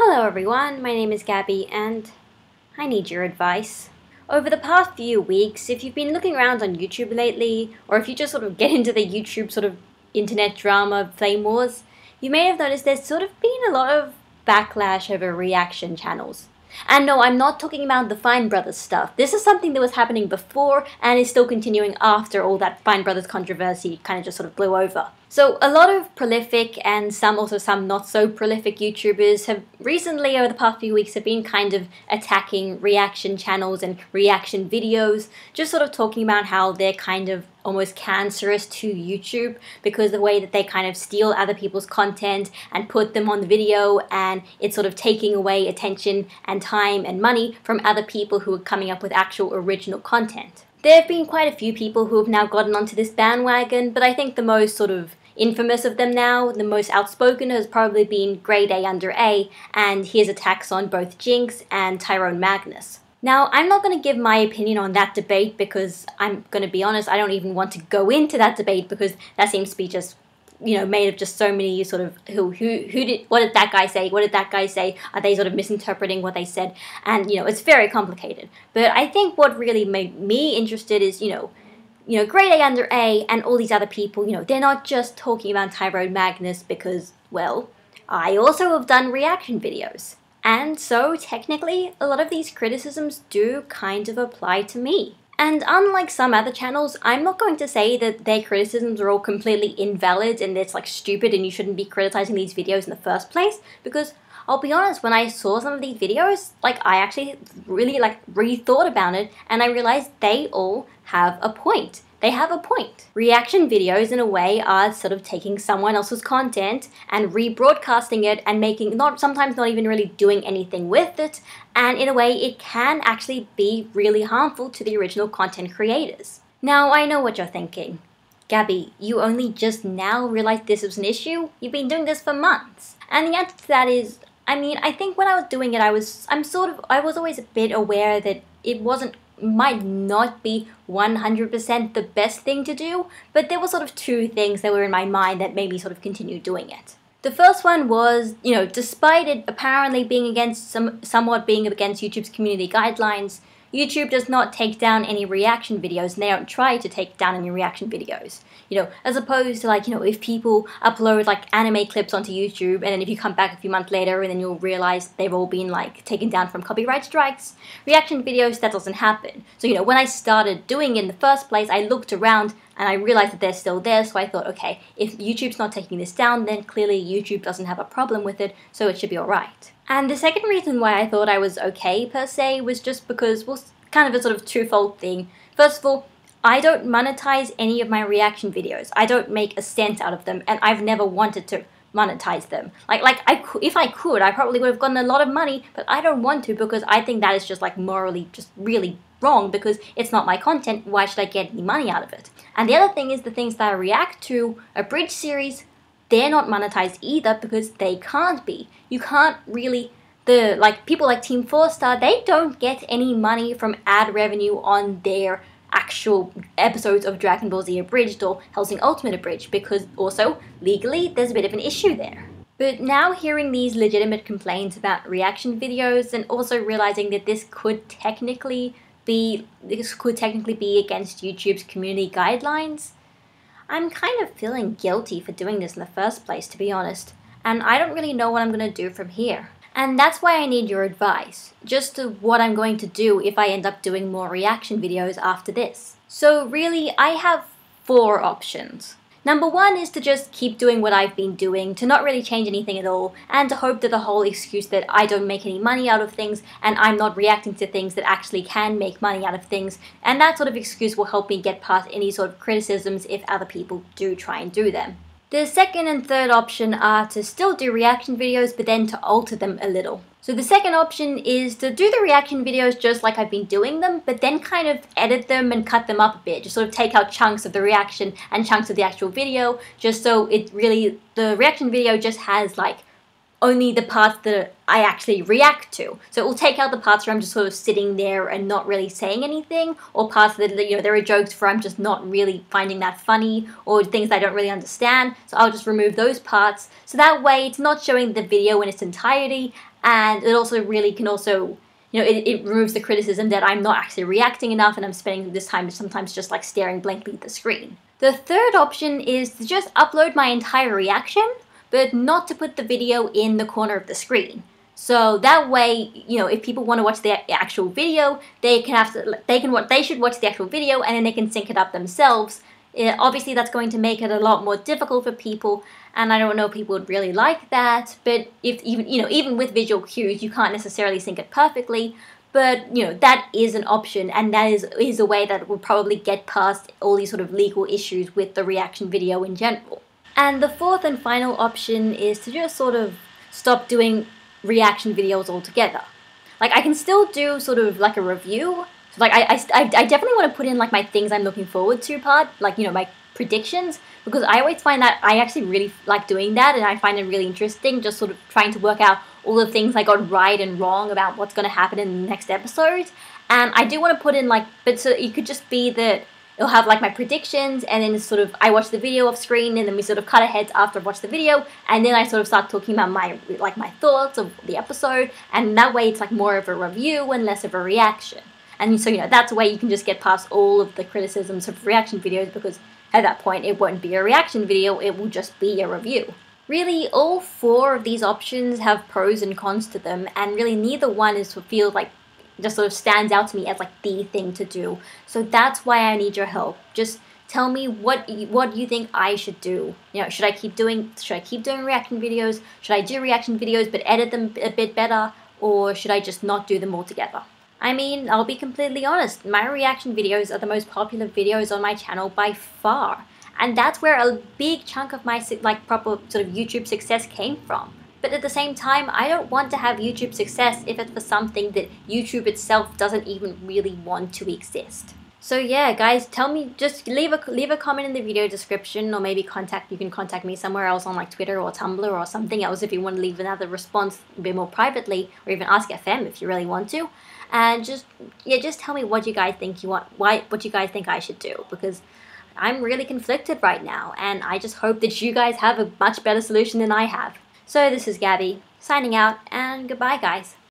Hello everyone, my name is Gabby and I need your advice. Over the past few weeks, if you've been looking around on YouTube lately, or if you just sort of get into the YouTube sort of internet drama flame wars, you may have noticed there's sort of been a lot of backlash over reaction channels. And no, I'm not talking about the Fine Brothers stuff. This is something that was happening before and is still continuing after all that Fine Brothers controversy kind of just sort of blew over. So a lot of prolific and some not so prolific YouTubers have recently, over the past few weeks, have been kind of attacking reaction channels and reaction videos, just sort of talking about how they're kind of almost cancerous to YouTube because of the way that they kind of steal other people's content and put them on the video, and it's sort of taking away attention and time and money from other people who are coming up with actual original content. There have been quite a few people who have now gotten onto this bandwagon, but I think the most sort of infamous of them now, the most outspoken, has probably been Grade A Under A and his attacks on both Jinx and Tyrone Magnus. Now, I'm not going to give my opinion on that debate because I'm going to be honest, I don't even want to go into that debate because that seems to be just, made of just so many sort of what did that guy say? What did that guy say? Are they sort of misinterpreting what they said? And, it's very complicated. But I think what really made me interested is, Grade A Under A and all these other people, they're not just talking about Tyrone Magnus because, well, I also have done reaction videos. And so, technically, a lot of these criticisms do kind of apply to me. And unlike some other channels, I'm not going to say that their criticisms are all completely invalid and it's stupid and you shouldn't be criticizing these videos in the first place, because I'll be honest, when I saw some of these videos, I actually really rethought about it and I realized they all have a point. They have a point. Reaction videos, in a way, are sort of taking someone else's content and rebroadcasting it and sometimes not even really doing anything with it, and in a way it can actually be really harmful to the original content creators. Now, I know what you're thinking. Gabby, you only just now realized this was an issue? You've been doing this for months. And the answer to that is, I think when I was doing it, I was always a bit aware that it might not be 100% the best thing to do, but there were sort of two things that were in my mind that made me sort of continue doing it. The first one was, despite it apparently being somewhat being against YouTube's community guidelines, YouTube does not take down any reaction videos, and they don't try to take down any reaction videos. As opposed to if people upload anime clips onto YouTube, and then if you come back a few months later and then you'll realize they've all been taken down from copyright strikes, reaction videos, that doesn't happen. So when I started doing it in the first place, I looked around and I realized that they're still there, so I thought, okay, if YouTube's not taking this down, then clearly YouTube doesn't have a problem with it, so it should be alright. And the second reason why I thought I was okay, per se, was just because, well, kind of a sort of twofold thing. First of all, I don't monetize any of my reaction videos. I don't make a cent out of them, and I've never wanted to monetize them. If I could, I probably would have gotten a lot of money, but I don't want to because I think that is just morally just really wrong because it's not my content. Why should I get any money out of it? And the other thing is the things that I react to, a bridge series, they're not monetized either because they can't be. You can't really, people like Team 4-Star, they don't get any money from ad revenue on their actual episodes of Dragon Ball Z Abridged or Hellsing Ultimate Abridged because also, legally, there's a bit of an issue there. But now hearing these legitimate complaints about reaction videos and also realizing that this could technically be against YouTube's community guidelines, I'm kind of feeling guilty for doing this in the first place, to be honest, and I don't really know what I'm going to do from here. And that's why I need your advice, just to what I'm going to do if I end up doing more reaction videos after this. So really, I have 4 options. Number 1 is to just keep doing what I've been doing, to not really change anything at all, and to hope that the whole excuse that I don't make any money out of things and I'm not reacting to things that actually can make money out of things, and that sort of excuse will help me get past any sort of criticisms if other people do try and do them. The second and third option are to still do reaction videos, but then to alter them a little. So the second option is to do the reaction videos just like I've been doing them, but then kind of edit them and cut them up a bit. Just sort of take out chunks of the reaction and chunks of the actual video, just so the reaction video just has only the parts that I actually react to. So it will take out the parts where I'm just sort of sitting there and not really saying anything, or parts that, there are jokes where I'm just not really finding that funny, or things I don't really understand. So I'll just remove those parts. So that way it's not showing the video in its entirety, and it also really can also, it removes the criticism that I'm not actually reacting enough and I'm spending this time sometimes just like staring blankly at the screen. The third option is to just upload my entire reaction, but not to put the video in the corner of the screen. So that way, if people want to watch the actual video, they should watch the actual video and then they can sync it up themselves. Obviously, that's going to make it a lot more difficult for people, and I don't know if people would really like that. But if even with visual cues, you can't necessarily sync it perfectly. But that is an option, and that is a way that will probably get past all these sort of legal issues with the reaction video in general. And the fourth and final option is to just sort of stop doing reaction videos altogether. Like, I can still do sort of like a review. So like I definitely want to put in like my things I'm looking forward to part, like my predictions, because I always find that I actually really like doing that, and I find it really interesting just sort of trying to work out all the things I got right and wrong about what's going to happen in the next episode. And I do want to put in but so it could just be that it'll have like my predictions, and then sort of I watch the video off screen, and then we sort of cut ahead after I've watched the video, and then I sort of start talking about my thoughts of the episode, and that way it's like more of a review and less of a reaction. And so that's a way you can just get past all of the criticisms of reaction videos, because at that point it won't be a reaction video, it will just be a review. Really, all four of these options have pros and cons to them, and really neither one feels like just sort of stands out to me as like the thing to do. So that's why I need your help. Just tell me what you think I should do. Should I keep doing reaction videos? Should I do reaction videos but edit them a bit better? Or should I just not do them altogether? I mean, I'll be completely honest, my reaction videos are the most popular videos on my channel by far. And that's where a big chunk of my proper sort of YouTube success came from. But at the same time, I don't want to have YouTube success if it's for something that YouTube itself doesn't even really want to exist. So yeah, guys, tell me, just leave a comment in the video description, or maybe you can contact me somewhere else on like Twitter or Tumblr or something else if you want to leave another response a bit more privately, or even ask FM if you really want to. And just tell me what you guys think what you guys think I should do, because I'm really conflicted right now, and I just hope that you guys have a much better solution than I have. So this is Gabby, signing out, and goodbye, guys.